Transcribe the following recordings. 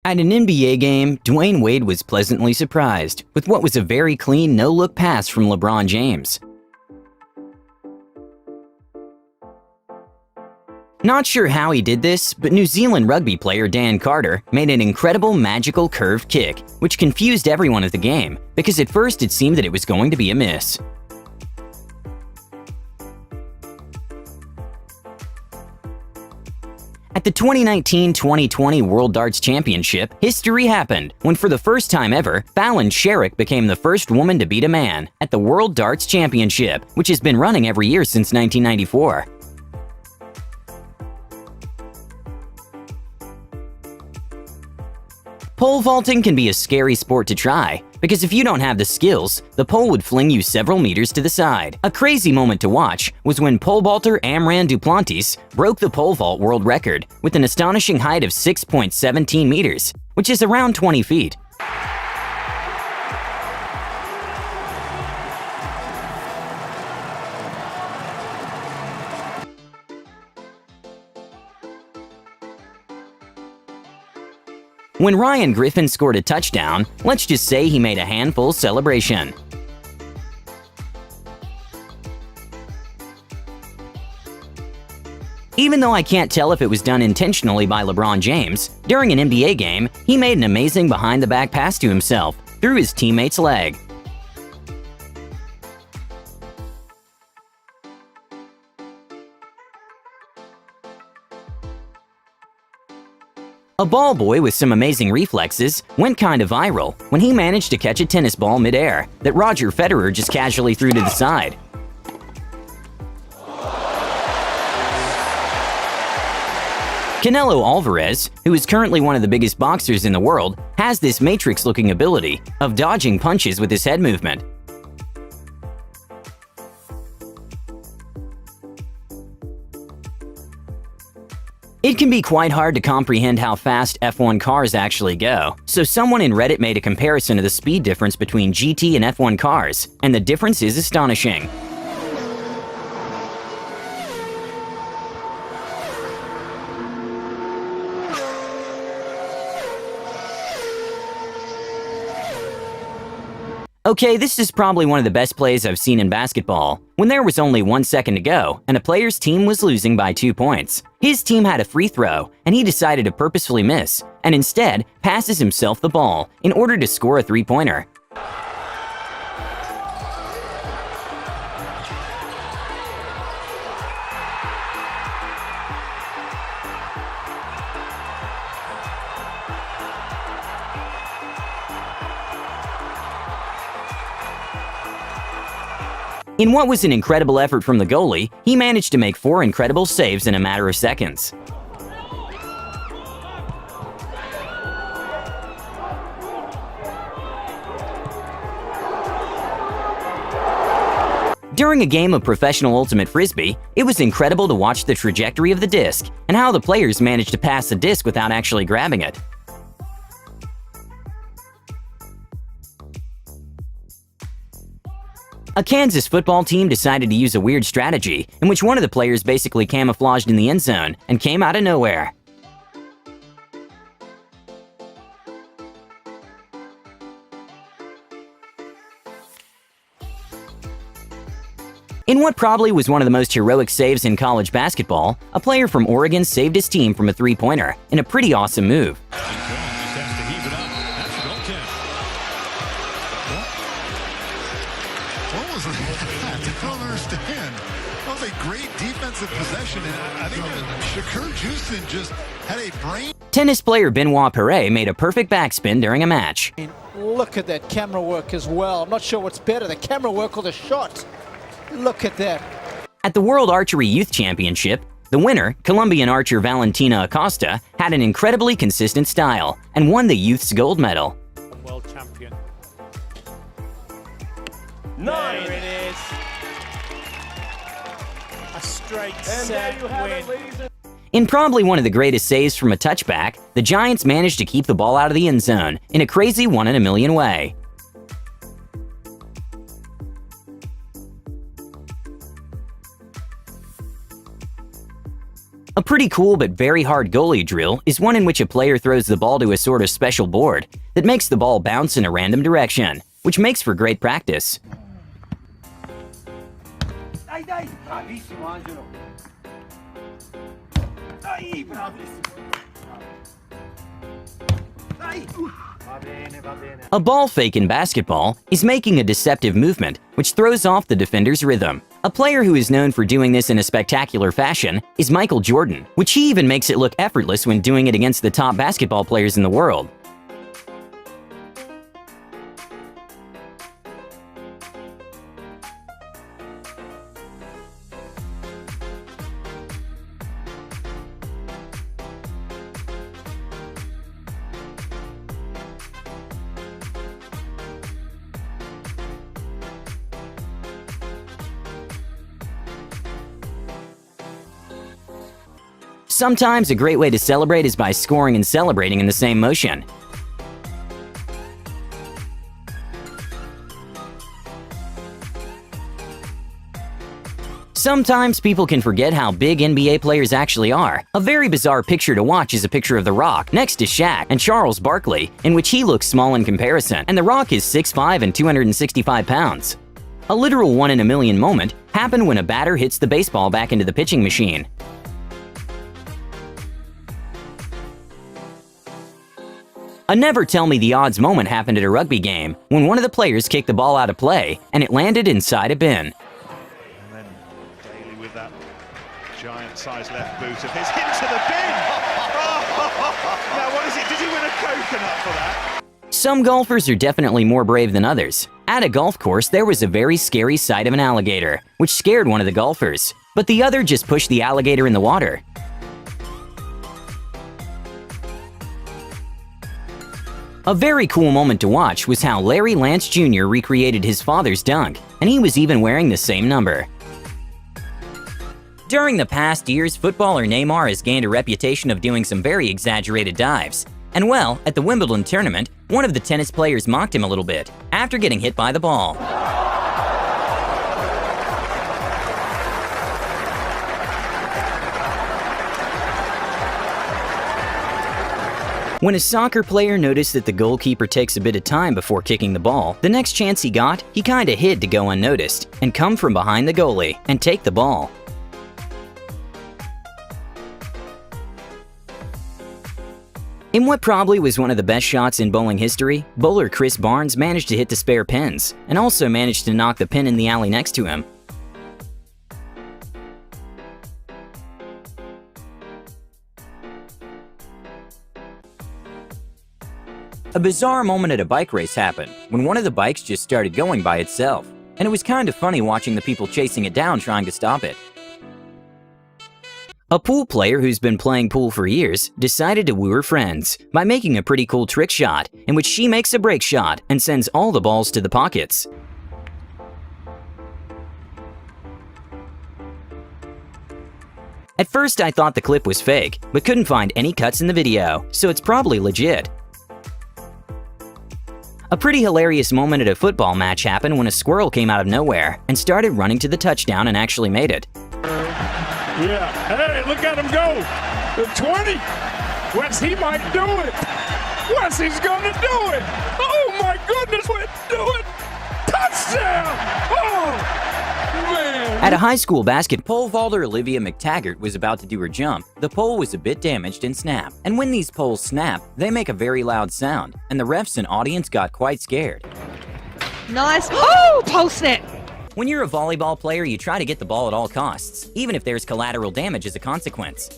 At an NBA game, Dwayne Wade was pleasantly surprised with what was a very clean no-look pass from LeBron James. Not sure how he did this, but New Zealand rugby player Dan Carter made an incredible magical curved kick, which confused everyone at the game, because at first it seemed that it was going to be a miss. At the 2019-2020 World Darts Championship, history happened when for the first time ever, Fallon Sherrick became the first woman to beat a man at the World Darts Championship, which has been running every year since 1994. Pole vaulting can be a scary sport to try, because if you don't have the skills, the pole would fling you several meters to the side. A crazy moment to watch was when pole vaulter Amran Duplantis broke the pole vault world record with an astonishing height of 6.17 meters, which is around 20 feet. When Ryan Griffin scored a touchdown, let's just say he made a handful celebration. Even though I can't tell if it was done intentionally by LeBron James, during an NBA game, he made an amazing behind-the-back pass to himself through his teammate's leg. A ball boy with some amazing reflexes went kinda viral when he managed to catch a tennis ball midair that Roger Federer just casually threw to the side. Canelo Alvarez, who is currently one of the biggest boxers in the world, has this Matrix-looking ability of dodging punches with his head movement. It can be quite hard to comprehend how fast F1 cars actually go, so someone in Reddit made a comparison of the speed difference between GT and F1 cars, and the difference is astonishing. Okay, this is probably one of the best plays I've seen in basketball. When there was only 1 second to go, and a player's team was losing by 2 points. His team had a free throw, and he decided to purposefully miss, and instead passes himself the ball in order to score a three-pointer. In what was an incredible effort from the goalie, he managed to make 4 incredible saves in a matter of seconds. During a game of professional ultimate frisbee, it was incredible to watch the trajectory of the disc and how the players managed to pass the disc without actually grabbing it. A Kansas football team decided to use a weird strategy in which one of the players basically camouflaged in the end zone and came out of nowhere. In what probably was one of the most heroic saves in college basketball, a player from Oregon saved his team from a three-pointer in a pretty awesome move. I don't understand. That was a great defensive possession, and I think Shakur Houston just had a brain. Tennis player Benoit Paire made a perfect backspin during a match. Look at that camera work as well. I'm not sure what's better, the camera work or the shot. Look at that. At the World Archery Youth Championship, the winner, Colombian archer Valentina Acosta, had an incredibly consistent style and won the youth's gold medal. World champion. 9. There it is. A straight And set there you have win. it, ladies and In probably one of the greatest saves from a touchback, the Giants managed to keep the ball out of the end zone in a crazy one-in-a-million way. A pretty cool but very hard goalie drill is one in which a player throws the ball to a sort of special board that makes the ball bounce in a random direction, which makes for great practice. A ball fake in basketball is making a deceptive movement which throws off the defender's rhythm. A player who is known for doing this in a spectacular fashion is Michael Jordan, which he even makes it look effortless when doing it against the top basketball players in the world. Sometimes a great way to celebrate is by scoring and celebrating in the same motion. Sometimes people can forget how big NBA players actually are. A very bizarre picture to watch is a picture of The Rock next to Shaq and Charles Barkley, in which he looks small in comparison, and The Rock is 6'5" and 265 pounds. A literal one-in-a-million moment happened when a batter hits the baseball back into the pitching machine. A never-tell-me-the-odds moment happened at a rugby game when one of the players kicked the ball out of play and it landed inside a bin. And then Daly with that giant-sized left boot of his into the bin! Now what is it? Did he win a coconut for that? Some golfers are definitely more brave than others. At a golf course, there was a very scary sight of an alligator, which scared one of the golfers, but the other just pushed the alligator in the water. A very cool moment to watch was how Larry Lance Jr. recreated his father's dunk, and he was even wearing the same number. During the past years, footballer Neymar has gained a reputation of doing some very exaggerated dives. And well, at the Wimbledon tournament, one of the tennis players mocked him a little bit after getting hit by the ball. When a soccer player noticed that the goalkeeper takes a bit of time before kicking the ball, the next chance he got, he kinda hid to go unnoticed and come from behind the goalie and take the ball. In what probably was one of the best shots in bowling history, bowler Chris Barnes managed to hit the spare pins and also managed to knock the pin in the alley next to him. A bizarre moment at a bike race happened when one of the bikes just started going by itself, and it was kind of funny watching the people chasing it down trying to stop it. A pool player who's been playing pool for years decided to woo her friends by making a pretty cool trick shot in which she makes a break shot and sends all the balls to the pockets. At first I thought the clip was fake, but couldn't find any cuts in the video, so it's probably legit. A pretty hilarious moment at a football match happened when a squirrel came out of nowhere and started running to the touchdown and actually made it. Yeah, hey, look at him go. The 20. Wes, he might do it. Wes, he's gonna do it. Oh my goodness, Wes, do it. Touchdown. Oh, man. At a high school basket pole vaulter Olivia McTaggart was about to do her jump. The pole was a bit damaged and snapped. And when these poles snap, they make a very loud sound, and the refs and audience got quite scared. Nice. Oh, post it. When you're a volleyball player, you try to get the ball at all costs, even if there's collateral damage as a consequence.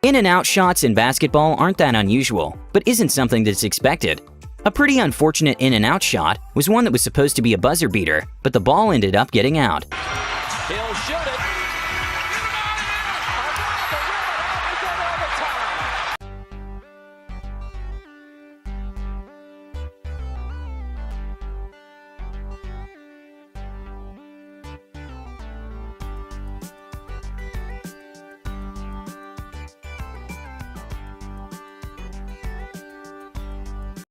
In and out shots in basketball aren't that unusual, but isn't something that's expected. A pretty unfortunate in and out shot was one that was supposed to be a buzzer beater, but the ball ended up getting out.